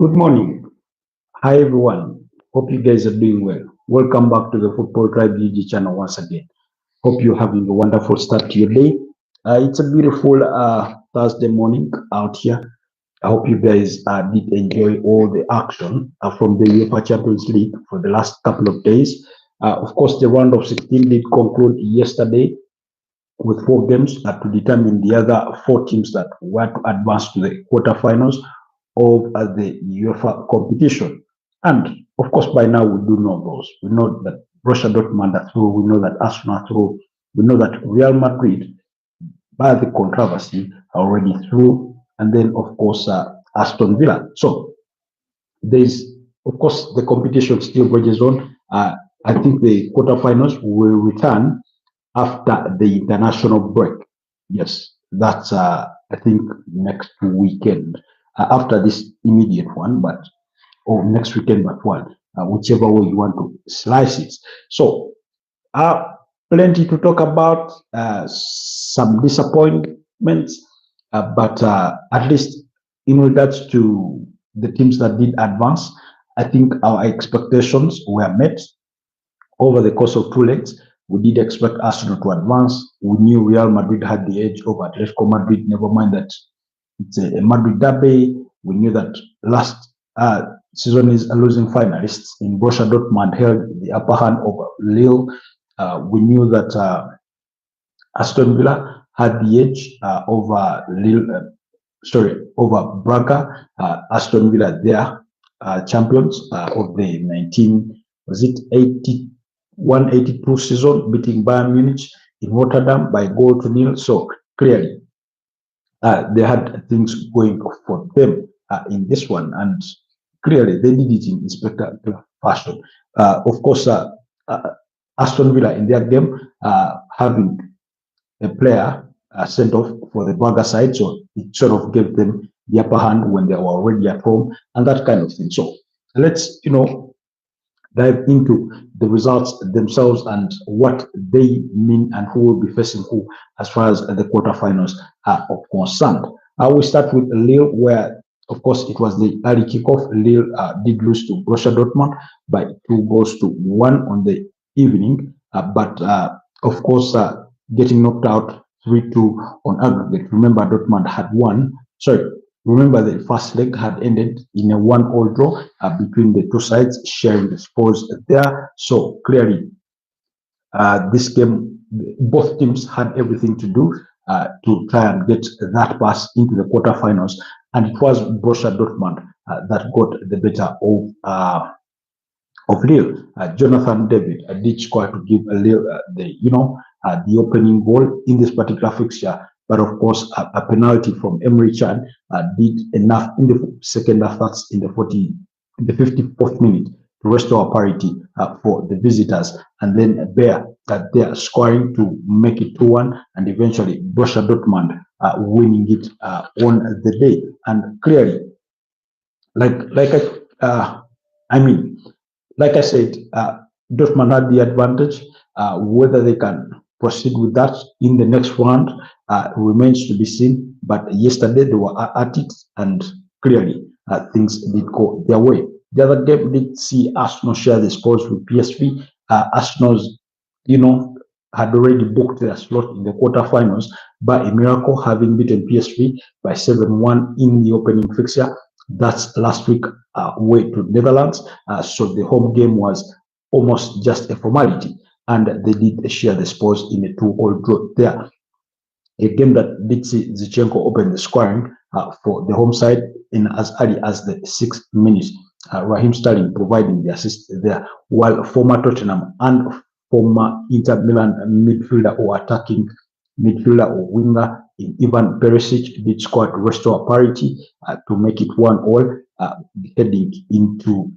Good morning. Hi, everyone. Hope you guys are doing well. Welcome back to the Football Tribe UG channel once again. Hope you're having a wonderful start to your day. It's a beautiful Thursday morning out here. I hope you guys did enjoy all the action from the UEFA Champions League for the last couple of days. Of course, the round of 16 did conclude yesterday with 4 games to determine the other 4 teams that were to advance to the quarterfinals of the UEFA competition. And of course, by now we do know those. We know that Borussia Dortmund are through. We know that Arsenal are through. We know that Real Madrid, by the controversy, are already through. And then, of course, Aston Villa. So there's, of course, the competition still rages on. I think the quarterfinals will return after the international break. Yes, that's I think next weekend. After this immediate one, but or next weekend, but one, whichever way you want to slice it. So, plenty to talk about. Some disappointments, but at least in regards to the teams that did advance, I think our expectations were met over the course of 2 legs. We did expect Arsenal to advance. We knew Real Madrid had the edge over Atletico Madrid. Never mind that it's a Madrid derby. We knew that last season is a losing finalists in Borussia Dortmund held the upper hand over Lille. We knew that Aston Villa had the edge over Lille. Over Braga. Aston Villa, their champions of the 81-82 season, beating Bayern Munich in Rotterdam by 1-0. So clearly, they had things going for them in this one, and clearly they did it in spectacular fashion. Of course, Aston Villa in their game having a player sent off for the Braga side, so it sort of gave them the upper hand when they were already at home and that kind of thing. So let's dive into the results themselves and what they mean and who will be facing who as far as the quarterfinals are concerned. I will start with Lille, where, of course, it was the early kickoff. Lille did lose to Borussia Dortmund by 2-1 on the evening, but of course, getting knocked out 3-2 on aggregate. Remember, Dortmund had won. Remember, the first leg had ended in a 1-1 draw between the two sides, sharing the spoils there. So clearly, this game, both teams had everything to do to try and get that pass into the quarterfinals, and it was Borussia Dortmund that got the better of Lille. Jonathan David did score to give Lille the opening goal in this particular fixture. But of course, a penalty from Emery Chan did enough in the second half. That's in the 54th minute to restore parity for the visitors, and then Bear they are scoring to make it 2-1, and eventually Borussia Dortmund winning it on the day. And clearly, like I said, Dortmund had the advantage. Whether they can proceed with that in the next round remains to be seen. But yesterday they were at it, and clearly things did go their way. The other game did see Arsenal share the spoils with PSV. Arsenal's, had already booked their slot in the quarterfinals by a miracle, having beaten PSV by 7-1 in the opening fixture. That's last week away to Netherlands. So the home game was almost just a formality, and they did share the spoils in a 2-2 draw there. A game that did see Zinchenko open the scoring for the home side in as early as the 6th minute. Raheem Sterling providing the assist there, while former Tottenham and former Inter Milan midfielder or attacking midfielder or winger in Ivan Perisic did score to restore parity to make it 1-1, heading into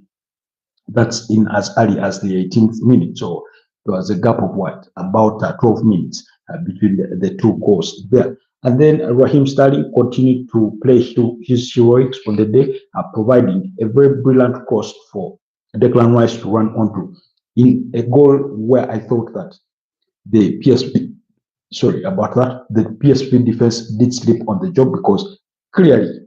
that's in as early as the 18th minute. So there was a gap of about 12 minutes between the two goals there. And then Raheem Sterling continued to play his heroics on the day, providing a very brilliant cross for Declan Rice to run onto in a goal where I thought that the PSV defense did slip on the job, because clearly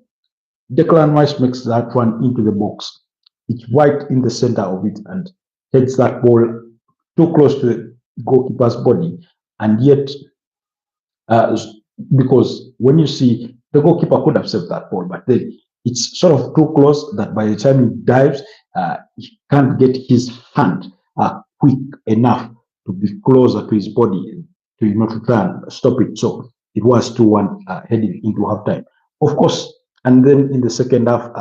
Declan Rice makes that run into the box. It's right in the center of it and heads that ball too close to the goalkeeper's body. And yet, uh, because when you see the goalkeeper could have saved that ball, but then it's sort of too close that by the time he dives, he can't get his hand quick enough to be closer to his body to to try and stop it. So it was 2-1 heading into halftime. Of course, and then in the second half,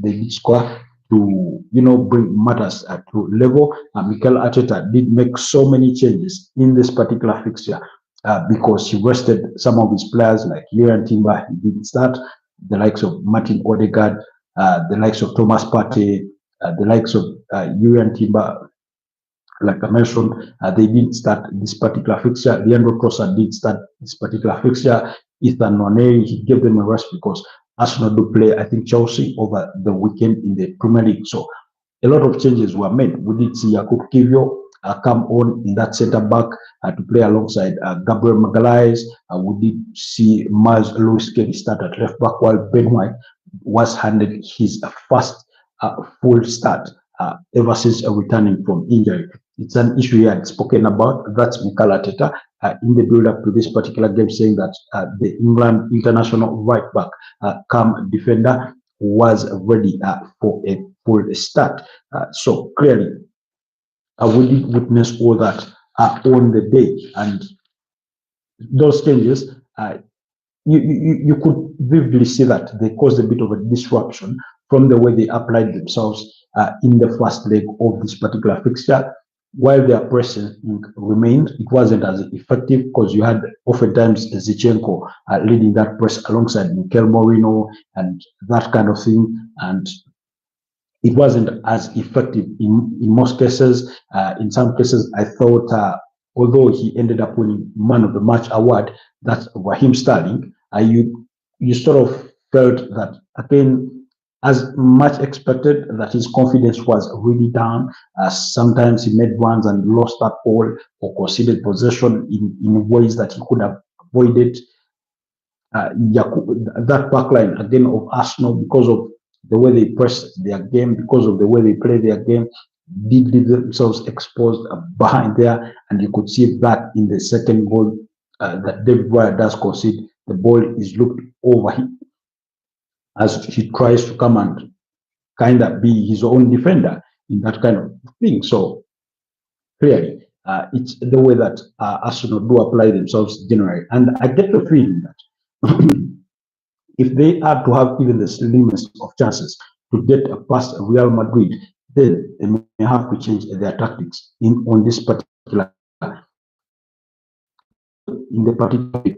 they did score to bring matters to level. Mikel Arteta did make so many changes in this particular fixture because he rested some of his players like Jurgen Timber. He didn't start. The likes of Martin Odegaard, the likes of Thomas Partey, the likes of Jurgen Timber, like I mentioned, they didn't start this particular fixture. Leandro Trossard did start this particular fixture. Ethan Nwaneri, he gave them a rest because Arsenal do play, I think, Chelsea over the weekend in the Premier League. So a lot of changes were made. We did see Jakub Kivio come on in that centre back to play alongside Gabriel Magalhaes. We did see Miles Lewis Kelly start at left back while Ben White was handed his first full start ever since returning from injury. It's an issue he had spoken about. That's Mikel Arteta in the build-up to this particular game, saying that the England international right back, come defender, was ready for a full start. So clearly, we did witness all that on the day, and those changes, you could vividly see that they caused a bit of a disruption from the way they applied themselves in the first leg of this particular fixture. While their pressing remained, it wasn't as effective because you had oftentimes Zichenko leading that press alongside Mikel Moreno and that kind of thing, and it wasn't as effective in most cases. In some cases, I thought, although he ended up winning Man of the Match award, that's Raheem Sterling, you sort of felt that again, as much expected, that his confidence was really down. Sometimes he made runs and lost that ball or conceded possession in ways that he could have avoided. That backline again of Arsenal, because of the way they press their game, because of the way they play their game, did leave themselves exposed behind there, and you could see that in the second goal that David Raya does concede. The ball is looked over him as he tries to come and kind of be his own defender in that kind of thing. So clearly, it's the way that Arsenal do apply themselves generally, and I get the feeling that if they are to have even the slimmest of chances to get past Real Madrid, then they may have to change their tactics on this particular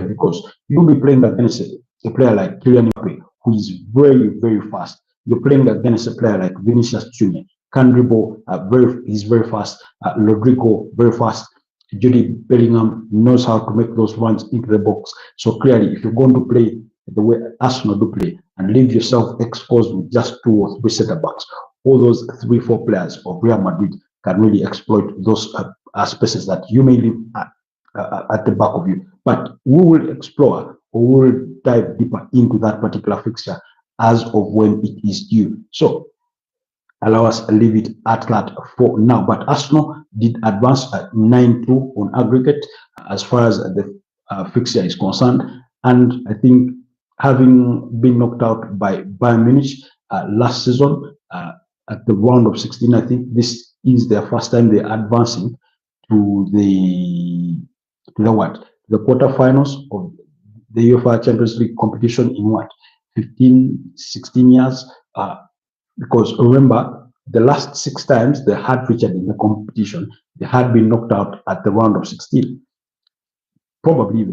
because you'll be playing against a player like Kylian Mbappe, who is very, very fast. You're playing against a player like Vinicius Junior, can dribble, he's very fast. Rodrigo, very fast. Jude Bellingham knows how to make those runs into the box. So clearly, if you're going to play the way Arsenal do play and leave yourself exposed with just 2 or 3 centre backs, all those 3-4 players of Real Madrid can really exploit those spaces that you may leave at the back of you. But we will explore or we will dive deeper into that particular fixture as of when it is due. So allow us to leave it at that for now. But Arsenal did advance at 9-2 on aggregate as far as the fixture is concerned. And I think having been knocked out by Bayern Munich last season at the round of 16, I think this is their first time they're advancing to the quarterfinals of the UEFA Champions League competition in 15, 16 years. Because remember, the last 6 times they had featured in the competition, they had been knocked out at the round of 16. Probably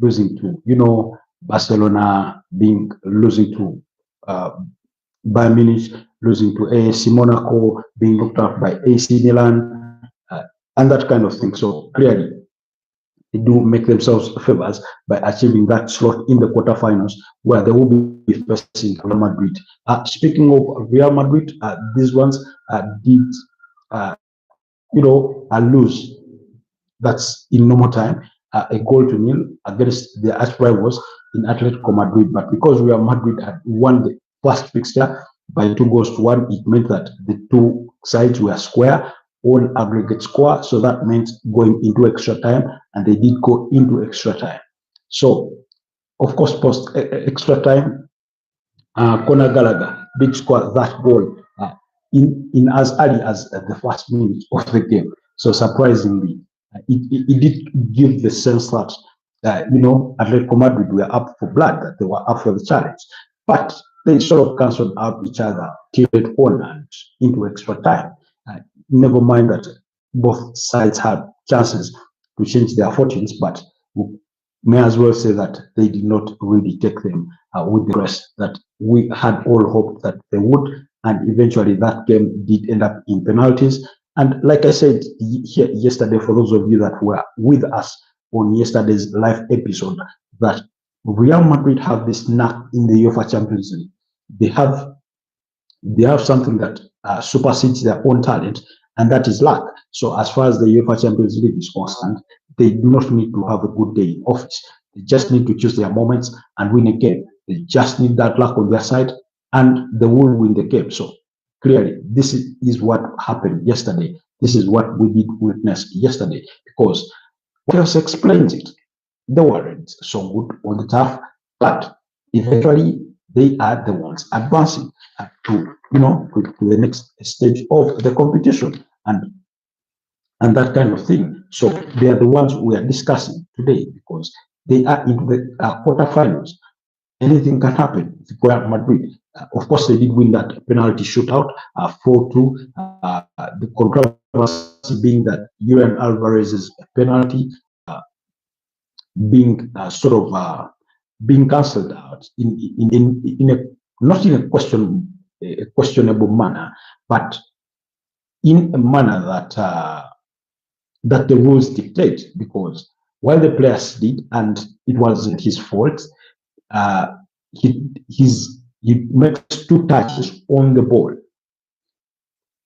losing to, Barcelona, losing to Bayern Munich, losing to AC Monaco, being knocked out by AC Milan, and that kind of thing. So clearly, they do make themselves favors by achieving that slot in the quarterfinals, where they will be facing Real Madrid. Speaking of Real Madrid, these ones did, lose. That's in normal time, a 0-0 against their arch rivals in Atletico Madrid. But because Real Madrid had won the first fixture by 2-1. It meant that the two sides were square on aggregate score, so that meant going into extra time, and they did go into extra time. So, of course, post extra time, Conor Gallagher did score that goal in as early as the first minute of the game. So surprisingly, it did give the sense that Atletico Madrid were up for blood, that they were up for the challenge. But they sort of cancelled out each other, tilted on and into extra time. Never mind that both sides had chances to change their fortunes, but we may as well say that they did not really take them with the rest that we had all hoped that they would. And eventually that game did end up in penalties. And like I said here yesterday, for those of you that were with us on yesterday's live episode, that Real Madrid have this knack in the UEFA Champions League. They have something that supersedes their own talent, and that is luck. So as far as the UEFA Champions League is concerned, they do not need to have a good day in office. They just need to choose their moments and win a game. They just need that luck on their side, and they will win the game. So clearly, this is what happened yesterday. This is what we did witness yesterday, because what else explains it? They weren't so good on the turf, but eventually they are the ones advancing to the next stage of the competition and that kind of thing. So they are the ones we are discussing today, because they are in the quarterfinals. Anything can happen with Real Madrid. Of course, they did win that penalty shootout 4-2. The controversy being that Julian Alvarez's penalty being being cancelled out in a not in a questionable manner, but in a manner that the rules dictate. Because while the players did, and it wasn't his fault, he makes two touches on the ball.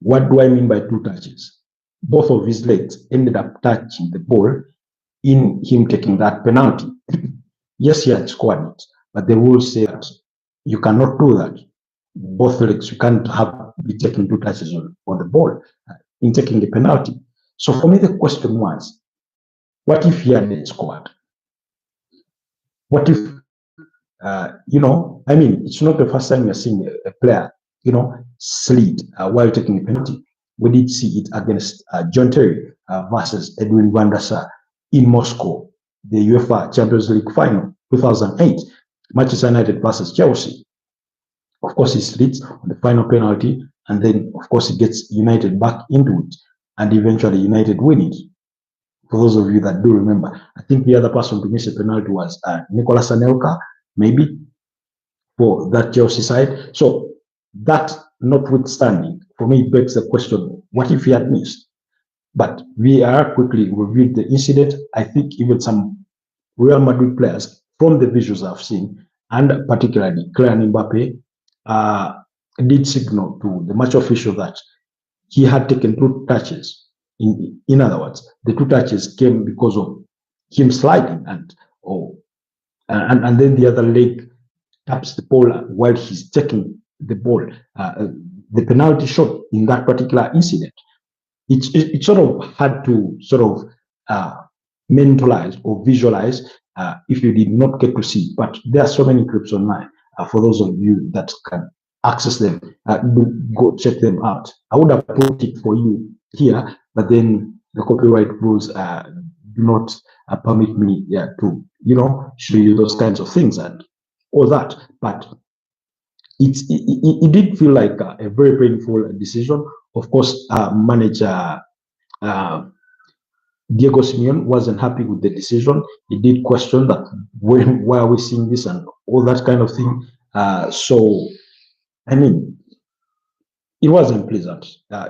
What do I mean by two touches? Both of his legs ended up touching the ball in him taking that penalty. Yes, he had scored it, but the rules say that you cannot do that. Both legs, you can't be taking two touches on the ball in taking the penalty. So for me, the question was, what if he had scored? What if, it's not the first time you're seeing a player, slid while taking a penalty. We did see it against John Terry versus Edwin van der Sar in Moscow, the UEFA Champions League final, 2008, Manchester United versus Chelsea. Of course, he slits on the final penalty, and then, of course, he gets United back into it, and eventually United win it. For those of you that do remember, I think the other person to miss a penalty was Nicolas Anelka, maybe, for that Chelsea side. So that notwithstanding, for me, it begs the question, what if he had missed? But VAR quickly reviewed the incident. I think even some Real Madrid players, from the visuals I've seen, and particularly Kylian Mbappe, did signal to the match official that he had taken two touches. In other words, the two touches came because of him sliding, and then the other leg taps the ball while he's taking the ball. The penalty shot in that particular incident, it sort of had to mentalize or visualize if you did not get to see it. But there are so many clips online for those of you that can access them. Go check them out. I would have put it for you here, but then the copyright rules do not permit me to show you those kinds of things and all that. But it did feel like a very painful decision. Of course, manager Diego Simeone wasn't happy with the decision. He did question that why are we seeing this and all that kind of thing. So, I mean, it wasn't pleasant.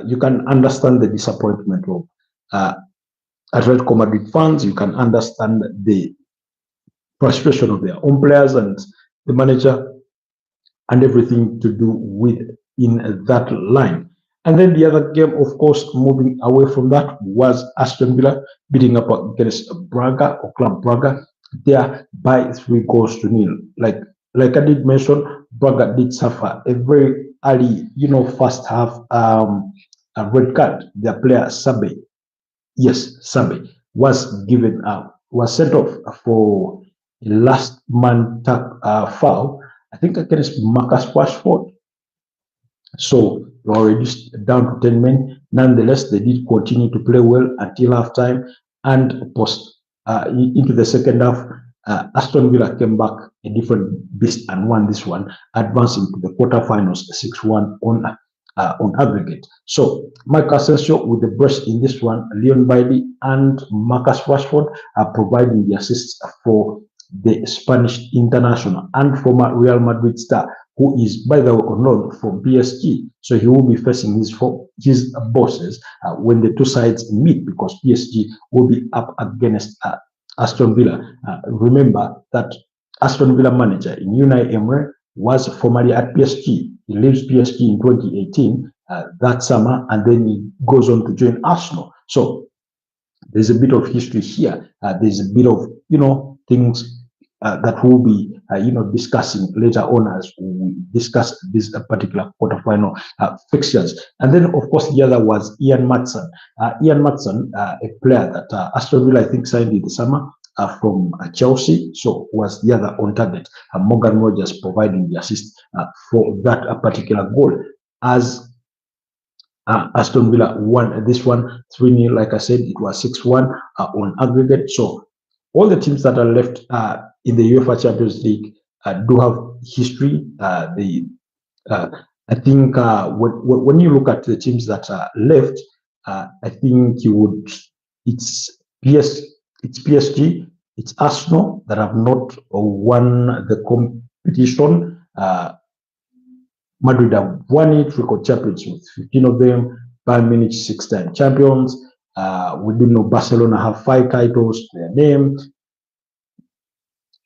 You can understand the disappointment of Atletico Madrid fans. You can understand the frustration of their own players and the manager and everything to do with in that line. And then the other game, of course, moving away from that, was Aston Villa beating up against Braga or Club Braga there by 3-0. Like, like I did mention, Braga did suffer a very early, first half a red card. Their player Sabe, yes, Sabe was given was sent off for a last man foul. I think against Marcus Rashford. So they were reduced down to 10 men. Nonetheless, they did continue to play well until halftime and post into the second half. Aston Villa came back a different beast and won this one, advancing to the quarterfinals 6-1 on aggregate. So Mike Asensio with the brush in this one, Leon Bailey and Marcus Rashford are providing the assists for the Spanish international and former Real Madrid star, who is, by the way, on loan from PSG. So he will be facing his bosses when the two sides meet, because PSG will be up against Aston Villa. Remember that Aston Villa manager Unai Emery was formerly at PSG. He leaves PSG in 2018, that summer, and then he goes on to join Arsenal. So there's a bit of history here. There's a bit of, things that we'll be, discussing later on as we discuss this particular quarterfinal fixtures. And then, of course, the other was Ian Maatsen. Ian Maatsen, a player that Aston Villa, I think, signed in the summer from Chelsea, so was the other on target. Morgan Rogers providing the assist for that particular goal, as Aston Villa won this one 3-0. Like I said, it was 6-1 on aggregate. So all the teams that are left in the UEFA Champions League do have history. I think when you look at the teams that are left, I think you would. It's PSG, it's Arsenal that have not won the competition. Madrid have won it, record champions with 15 of them. Bayern Munich 6-time champions. We do know Barcelona have 5 titles to their name,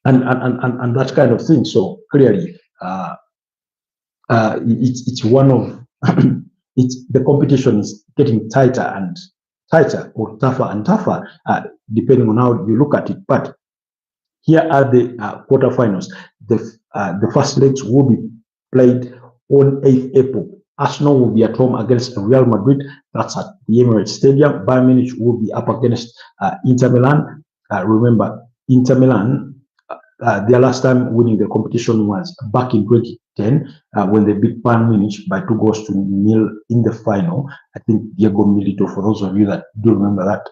and that kind of thing. So clearly, it's one of the competition is getting tighter and tighter, or tougher and tougher, depending on how you look at it. But here are the quarterfinals. The first legs will be played on 8th April. Arsenal will be at home against Real Madrid. That's at the Emirates Stadium. Bayern Munich will be up against Inter Milan. Remember, Inter Milan, their last time winning the competition was back in 2010 when they beat Bayern Munich by 2-0 in the final. I think Diego Milito, for those of you that do remember that,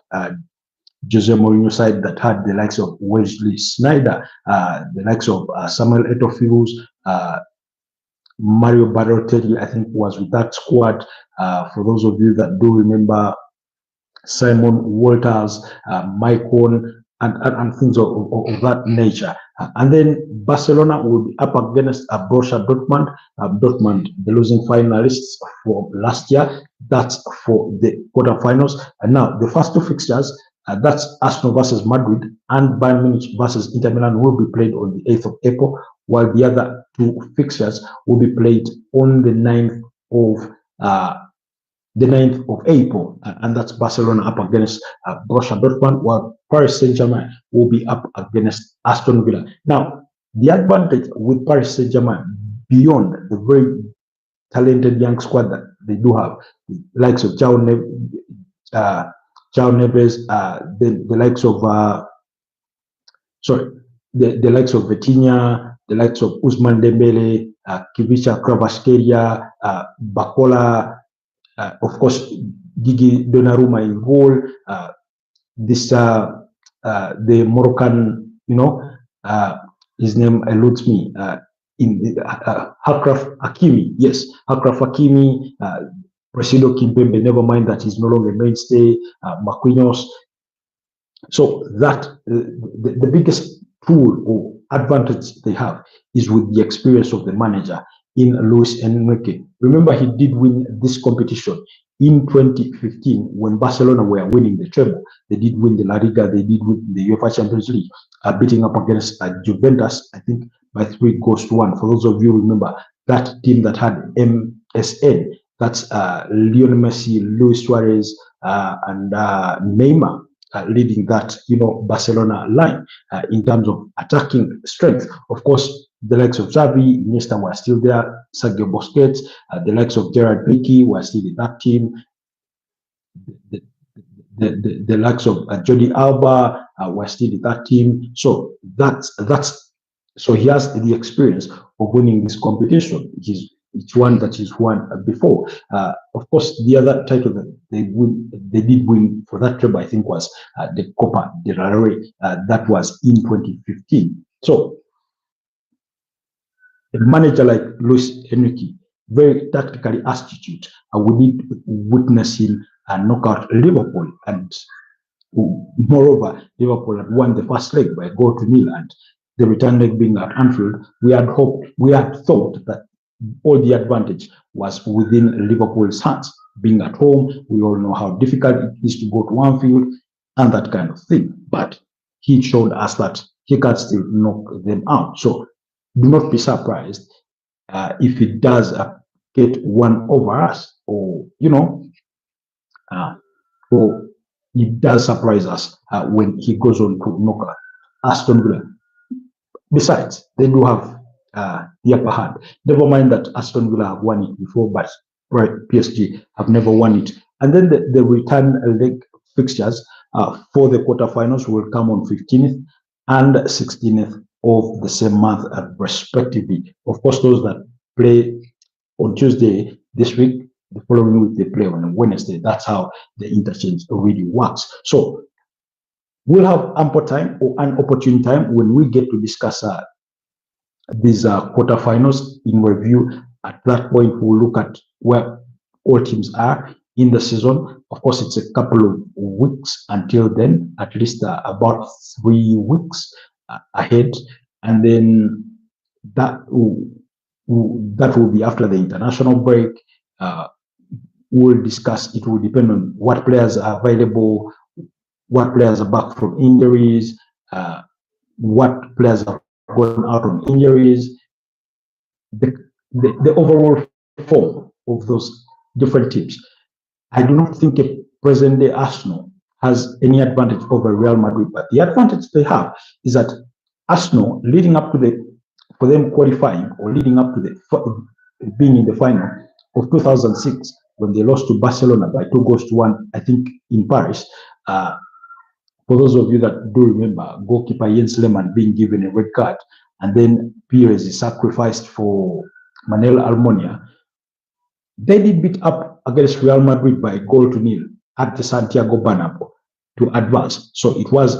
Jose Mourinho side that had the likes of Wesley Sneijder, the likes of Samuel Eto'o, Mario Balotelli, I think, was with that squad. For those of you that do remember, Simon Walters, Maicon, and things of that nature. And then Barcelona will be up against Borussia Dortmund. Dortmund, the losing finalists for last year. That's for the quarterfinals. And now the first two fixtures, that's Arsenal versus Madrid and Bayern Munich versus Inter Milan, will be played on the 8th of April, while the other two fixtures will be played on the 9th of April, and that's Barcelona up against Borussia Dortmund, while Paris Saint-Germain will be up against Aston Villa. Now, the advantage with Paris Saint-Germain, beyond the very talented young squad that they do have, the likes of João Neves, the likes of the likes of Vitinha, the likes of Ousmane Dembele, Kivicha Kvaratskhelia, Bakola, of course, Gigi Donnarumma in goal. The Moroccan, his name eludes me. Achraf Hakimi, yes, Achraf Hakimi, Presido Kimpembe. Never mind that he's no longer mainstay. Marquinhos. So that the biggest tool or advantage they have is with the experience of the manager in Luis Enrique. Remember, he did win this competition in 2015 when Barcelona were winning the treble. They did win the La Liga, they did win the UEFA Champions League, beating up against Juventus, I think, by 3-1. For those of you who remember, that team that had MSN, that's Lionel Messi, Luis Suarez, and Neymar, leading that Barcelona line in terms of attacking strength. Of course, The likes of Xavi, Iniesta were still there. Sergio Busquets, the likes of Gerard Piqué were still in that team. The, the likes of Jordi Alba were still in that team. So so he has the experience of winning this competition. It's one that he's won before. Of course, the other title that they did win for that club, I think, was the Copa del Rey. That was in 2015. So a manager like Luis Enrique, very tactically astute, we did witness him knock out Liverpool, and moreover, Liverpool had won the first leg by a goal to nil, and the return leg being at Anfield, we had thought that all the advantage was within Liverpool's hands. Being at home, we all know how difficult it is to go to Anfield and that kind of thing. But he showed us that he can still knock them out. So do not be surprised if it does get one over us, or or it does surprise us when he goes on to knock out Aston Villa. Besides, they do have the upper hand. Never mind that Aston Villa have won it before, but PSG have never won it. And then the return leg fixtures for the quarterfinals will come on 15th and 16th of the same month, respectively. Of course, those that play on Tuesday this week, the following week they play on Wednesday. That's how the interchange really works. So we'll have ample time, or an opportune time, when we get to discuss these quarterfinals in review. At that point, we'll look at where all teams are in the season. Of course, it's a couple of weeks until then, at least about 3 weeks ahead, and then that will be after the international break. We'll discuss. It will depend on what players are available, what players are back from injuries, what players are going out on injuries, the overall form of those different teams. I do not think a present day Arsenal has any advantage over Real Madrid, but the advantage they have is that Arsenal, leading up to for them qualifying, or leading up to being in the final of 2006, when they lost to Barcelona by 2-1, I think, in Paris. For those of you that do remember, goalkeeper Jens Lehmann being given a red card, and then Pires is sacrificed for Manuel Almunia. They did beat up against Real Madrid by 1-0 at the Santiago Bernabeu to advance. So it was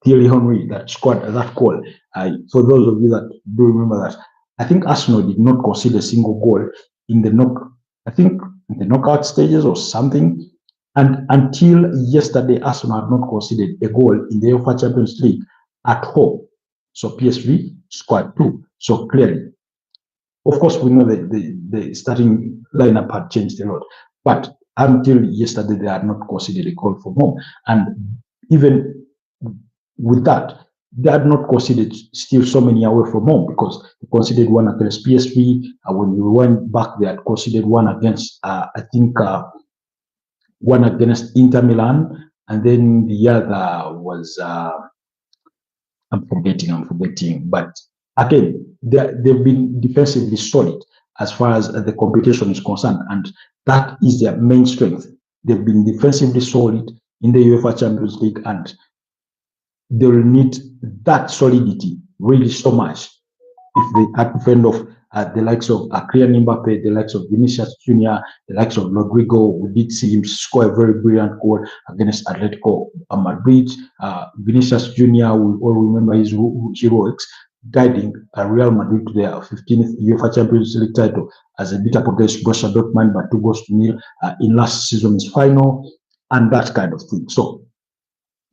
Thierry Henry that scored that goal. For those of you that do remember that, I think Arsenal did not concede a single goal in the knockout stages or something. And until yesterday, Arsenal had not conceded a goal in the UEFA Champions League at home. So PSG scored 2. So clearly, of course, we know that the starting lineup had changed a lot. But until yesterday, they had not conceded a goal from home. And even with that, they had not conceded still so many away from home, because they conceded one against PSV. When we went back, they had conceded one against, one against Inter Milan, and then the other was I'm forgetting. But again, they've been defensively solid as far as the competition is concerned, and that is their main strength. They've been defensively solid in the UEFA Champions League, and they will need that solidity really so much if they had to fend off the likes of Kylian Mbappe, the likes of Vinicius Junior, the likes of Rodrigo. We did see him score a very brilliant goal against Atletico Madrid. Vinicius Junior, we all remember his heroics, guiding Real Madrid to their 15th UEFA Champions League title as a beat up against Borussia Dortmund by 2-0 in last season's final, and that kind of thing. So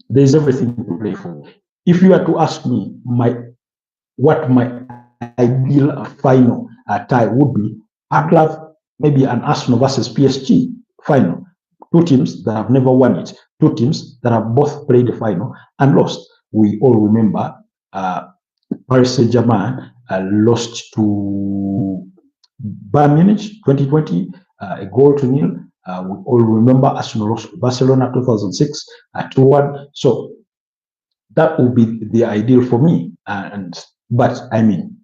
there's everything to play for. If you are to ask me what my ideal final tie would be, I'd love maybe an Arsenal versus PSG final. Two teams that have never won it, two teams that have both played the final and lost. We all remember Paris Saint-Germain lost to Bayern Munich 2020, a 1-0. We all remember Arsenal lost to Barcelona 2006 2-1. So that would be the ideal for me. And But I mean,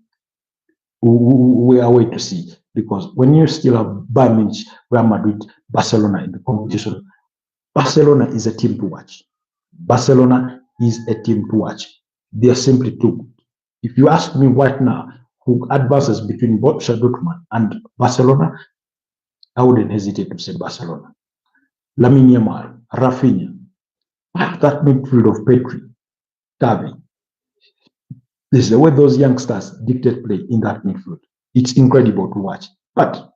we are waiting to see, because when you still have Bayern Munich, Real Madrid, Barcelona in the competition, Barcelona is a team to watch. Barcelona is a team to watch. They are simply too good. If you ask me right now who advances between Borussia Dortmund and Barcelona, I wouldn't hesitate to say Barcelona. Lamine Yamal, Rafinha, that midfield of Pedri, Gavi. This is the way those youngsters dictate play in that midfield. It's incredible to watch. But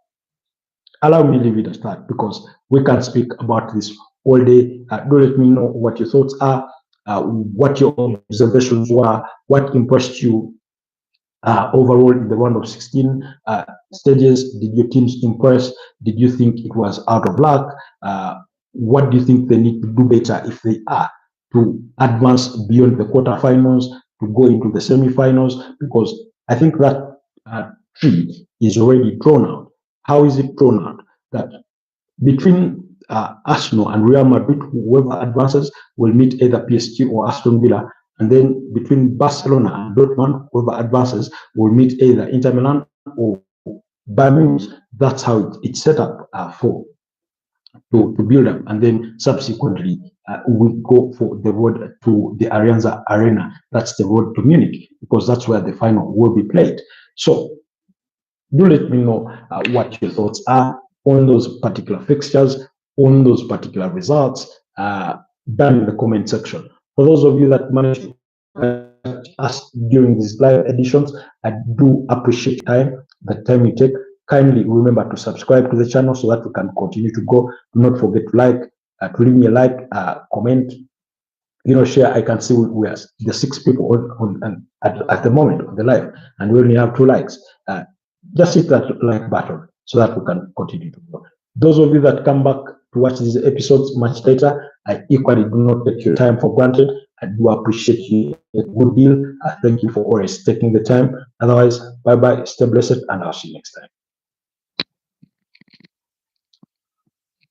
allow me to leave it at that, because we can speak about this all day. Do let me know what your thoughts are, what your observations were, what impressed you overall in the round of 16 stages. Did your teams impress? Did you think it was out of luck? What do you think they need to do better, if they are, to advance beyond the quarterfinals, to go into the semi-finals? Because I think that tree is already drawn out. How is it drawn out? That between Arsenal and Real Madrid, whoever advances will meet either PSG or Aston Villa. And then between Barcelona and Dortmund, whoever advances will meet either Inter Milan or Bayern Munich. That's how it's set up to build up. And then subsequently, we go for the road to the Allianz Arena. That's the road to Munich, because that's where the final will be played. So do let me know what your thoughts are on those particular fixtures, on those particular results, down in the comment section. For those of you that managed to us during these live editions, I do appreciate the time you take. Kindly remember to subscribe to the channel so that we can continue to go. Do not forget to like, to leave me a like, comment, share. I can see we are the 6 people at the moment on the live, and we only have 2 likes. Just hit that like button so that we can continue to go. Those of you that come back to watch these episodes much later, I equally do not take your time for granted. I do appreciate you a good deal. Thank you for always taking the time. Otherwise, bye-bye, stay blessed, and I'll see you next time.